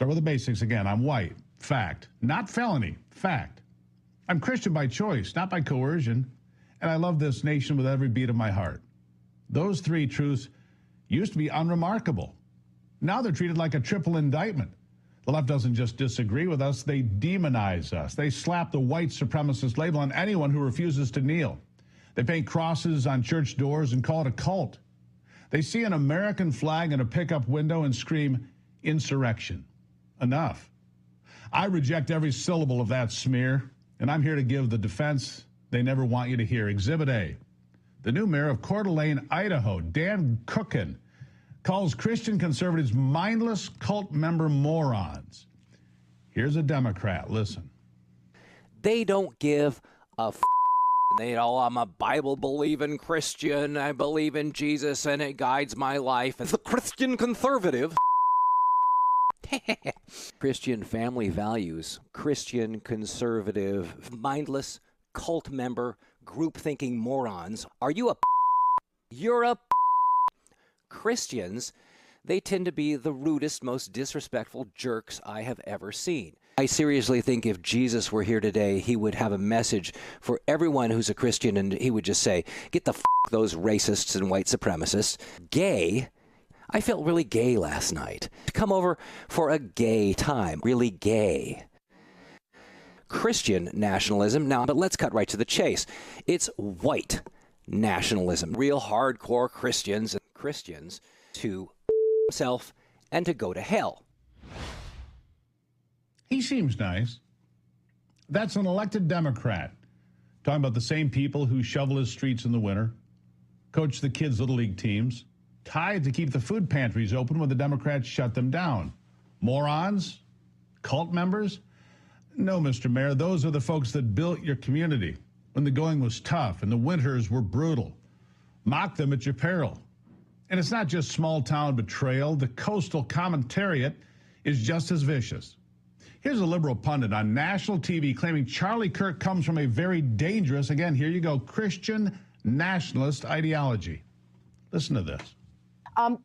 Start with the basics again. I'm white. Fact. Not felony. Fact. I'm Christian by choice, not by coercion. And I love this nation with every beat of my heart. Those three truths used to be unremarkable. Now they're treated like a triple indictment. The left doesn't just disagree with us, they demonize us. They slap the white supremacist label on anyone who refuses to kneel. They paint crosses on church doors and call it a cult. They see an American flag in a pickup window and scream, insurrection. Enough. I reject every syllable of that smear, and I'm here to give the defense they never want you to hear. Exhibit A. The new mayor of Coeur d'Alene, Idaho, Dan Cookin, calls Christian conservatives mindless cult member morons. Here's a Democrat. Listen. They don't give a f***. I'm a Bible-believing Christian. I believe in Jesus, and it guides my life. As the Christian conservative. Christian family values, Christian conservative, mindless cult member, group-thinking morons. Are you a You're a Christians, they tend to be the rudest, most disrespectful jerks I have ever seen. I seriously think if Jesus were here today, he would have a message for everyone who's a Christian, and he would just say, get the f*** those racists and white supremacists. Gay. I felt really gay last night. Come over for a gay time. Really gay. Christian nationalism. Now, but let's cut right to the chase. It's white nationalism. Real hardcore Christians to himself and to go to hell. He seems nice. That's an elected Democrat talking about the same people who shovel his streets in the winter, coach the kids' Little League teams, tithe to keep the food pantries open when the Democrats shut them down. Morons? Cult members? No, Mr. Mayor, those are the folks that built your community when the going was tough and the winters were brutal. Mock them at your peril. And it's not just small-town betrayal. The coastal commentariat is just as vicious. Here's a liberal pundit on national TV claiming Charlie Kirk comes from a very dangerous, again, here you go, Christian nationalist ideology. Listen to this.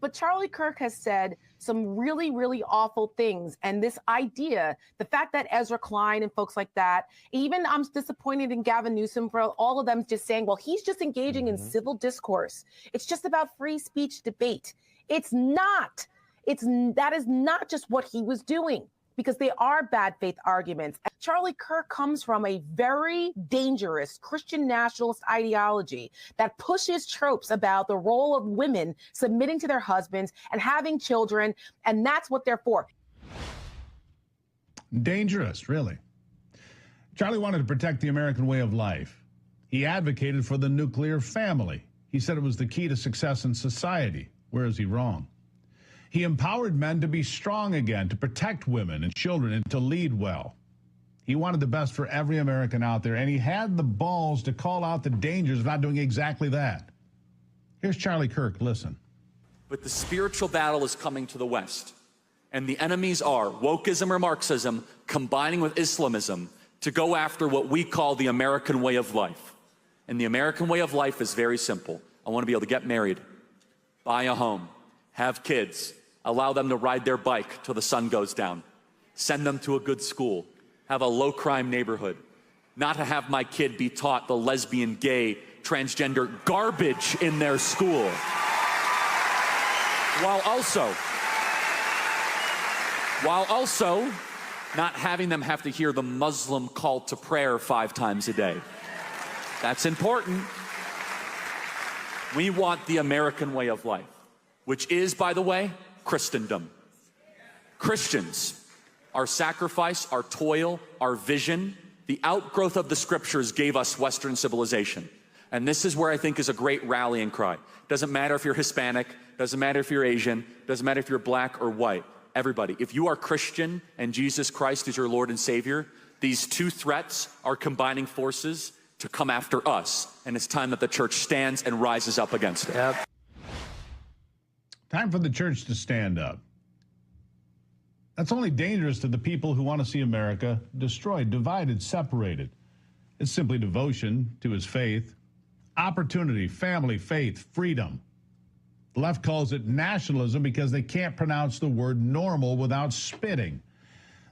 But Charlie Kirk has said some really, really awful things. And this idea, the fact that Ezra Klein and folks like that, even I'm disappointed in Gavin Newsom for all of them just saying, well, he's just engaging in civil discourse. It's just about free speech debate. It's not. That is not just what he was doing, because they are bad faith arguments. Charlie Kirk comes from a very dangerous Christian nationalist ideology that pushes tropes about the role of women submitting to their husbands and having children, and that's what they're for. Dangerous, really. Charlie wanted to protect the American way of life. He advocated for the nuclear family. He said it was the key to success in society. Where is he wrong? He empowered men to be strong again, to protect women and children, and to lead well. He wanted the best for every American out there, and he had the balls to call out the dangers of not doing exactly that. Here's Charlie Kirk. Listen. But the spiritual battle is coming to the West, and the enemies are wokeism or Marxism combining with Islamism to go after what we call the American way of life. And the American way of life is very simple. I want to be able to get married, buy a home, have kids, allow them to ride their bike till the sun goes down, send them to a good school, have a low-crime neighborhood, not to have my kid be taught the lesbian, gay, transgender garbage in their school, while also not having them have to hear the Muslim call to prayer 5 times a day. That's important. We want the American way of life, which is, by the way, Christendom. Christians, our sacrifice, our toil, our vision, the outgrowth of the scriptures gave us Western civilization. And this is where I think is a great rallying cry. Doesn't matter if you're Hispanic, doesn't matter if you're Asian, doesn't matter if you're black or white. Everybody, if you are Christian and Jesus Christ is your Lord and Savior, these two threats are combining forces to come after us. And it's time that the church stands and rises up against it. Yep. Time for the church to stand up. That's only dangerous to the people who want to see America destroyed, divided, separated. It's simply devotion to his faith, opportunity, family, faith, freedom. The left calls it nationalism because they can't pronounce the word normal without spitting.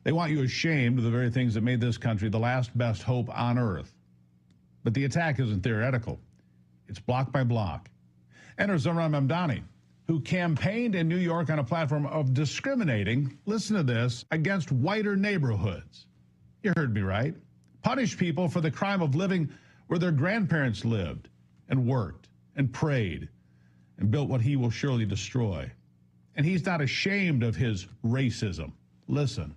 They want you ashamed of the very things that made this country the last best hope on earth. But the attack isn't theoretical. It's block by block. Enter Zohran Mamdani, who campaigned in New York on a platform of discriminating, listen to this, against whiter neighborhoods. You heard me right. Punish people for the crime of living where their grandparents lived and worked and prayed and built what he will surely destroy. And he's not ashamed of his racism. Listen.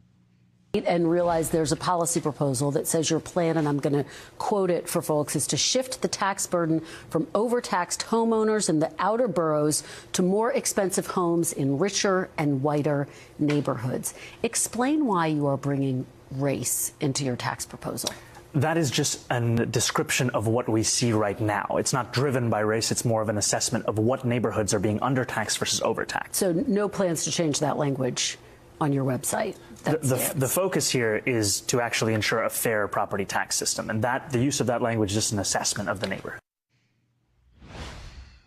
And realize there's a policy proposal that says your plan, and I'm going to quote it for folks, is to shift the tax burden from overtaxed homeowners in the outer boroughs to more expensive homes in richer and whiter neighborhoods. Explain why you are bringing race into your tax proposal. That is just a description of what we see right now. It's not driven by race. It's more of an assessment of what neighborhoods are being undertaxed versus overtaxed. So no plans to change that language on your website? The focus here is to actually ensure a fair property tax system, and that the use of that language is just an assessment of the neighborhood.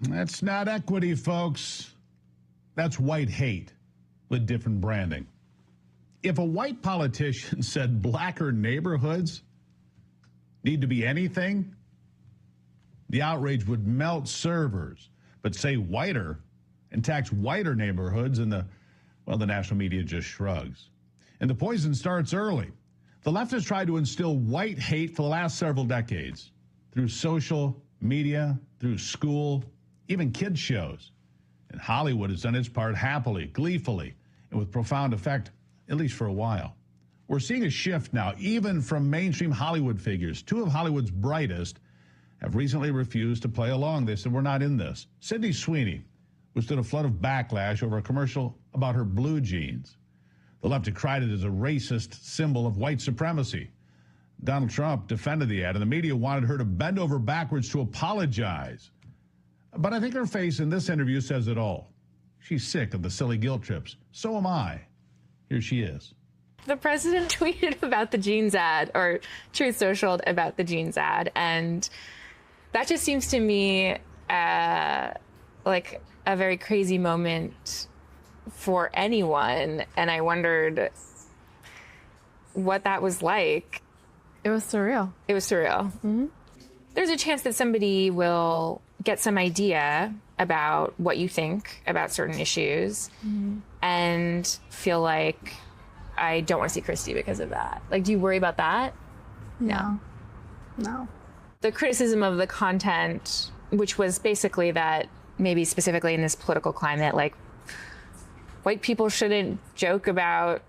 That's not equity, folks. That's white hate with different branding. If a white politician said blacker neighborhoods need to be anything, the outrage would melt servers. But say whiter and tax whiter neighborhoods, and the national media just shrugs. And the poison starts early. The left has tried to instill white hate for the last several decades through social media, through school, even kids' shows. And Hollywood has done its part happily, gleefully, and with profound effect, at least for a while. We're seeing a shift now, even from mainstream Hollywood figures. Two of Hollywood's brightest have recently refused to play along. They said, we're not in this. Sydney Sweeney withstood a flood of backlash over a commercial about her blue jeans. The left decried it as a racist symbol of white supremacy. Donald Trump defended the ad, and the media wanted her to bend over backwards to apologize. But I think her face in this interview says it all. She's sick of the silly guilt trips. So am I. Here she is. The president tweeted about the jeans ad, or Truth Socialed about the jeans ad, and that just seems to me like a very crazy moment for anyone, and I wondered what that was like. It was surreal. It was surreal. Mm-hmm. There's a chance that somebody will get some idea about what you think about certain issues and feel like, I don't want to see Christy because of that. Like, do you worry about that? No. The criticism of the content, which was basically that maybe specifically in this political climate, like, white people shouldn't joke about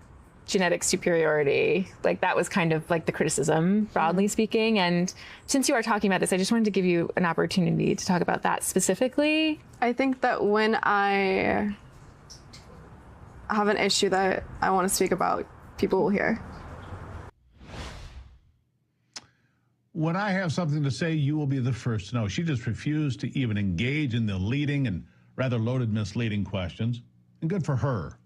genetic superiority. Like, that was kind of like the criticism, broadly speaking. And since you are talking about this, I just wanted to give you an opportunity to talk about that specifically. I think that when I have an issue that I want to speak about, people will hear. When I have something to say, you will be the first to know. She just refused to even engage in the leading and rather loaded, misleading questions. And good for her.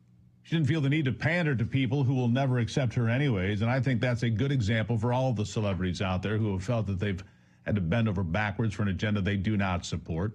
She didn't feel the need to pander to people who will never accept her anyways. And I think that's a good example for all of the celebrities out there who have felt that they've had to bend over backwards for an agenda they do not support.